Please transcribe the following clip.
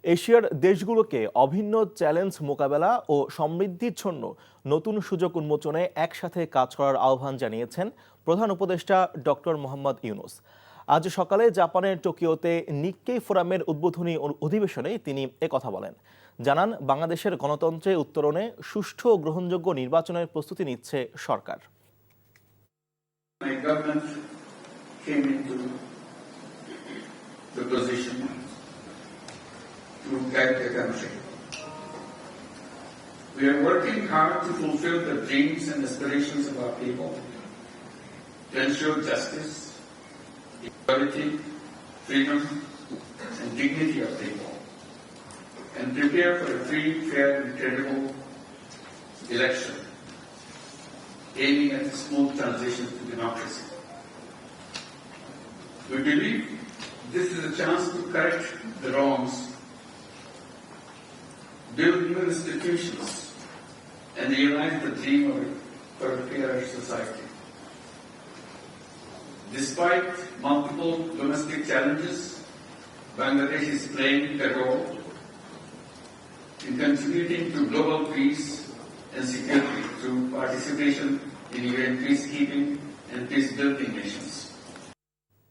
এশিয়ার দেশগুলোকে অভিন্ন চ্যালেঞ্জ মোকাবেলা ও সমৃদ্ধির জন্য নতুন সুযোগ উন্মোচনে একসাথে কাজ করার আহ্বান জানিয়েছেন প্রধান উপদেষ্টা ডক্টর মোহাম্মদ ইউনূস। আজ সকালে জাপানের টোকিওতে নিক্কেই ফোরামের উদ্বোধনী অধিবেশনে তিনি একথা বলেন। জানান, বাংলাদেশের গণতন্ত্রে উত্তরণে সুষ্ঠু ও গ্রহণযোগ্য নির্বাচনের প্রস্তুতি নিচ্ছে সরকার। To guide the country. We are working hard to fulfill the dreams and aspirations of our people, to ensure justice, equality, freedom, and dignity of people, and prepare for a free, fair, and credible election, aiming at a smooth transition to democracy. We believe this is a chance to correct the wrongs, build new institutions, and realize the dream for a fairer society. Despite multiple domestic challenges, Bangladesh is playing a role in contributing to global peace and security through participation in UN peacekeeping and peace-building missions.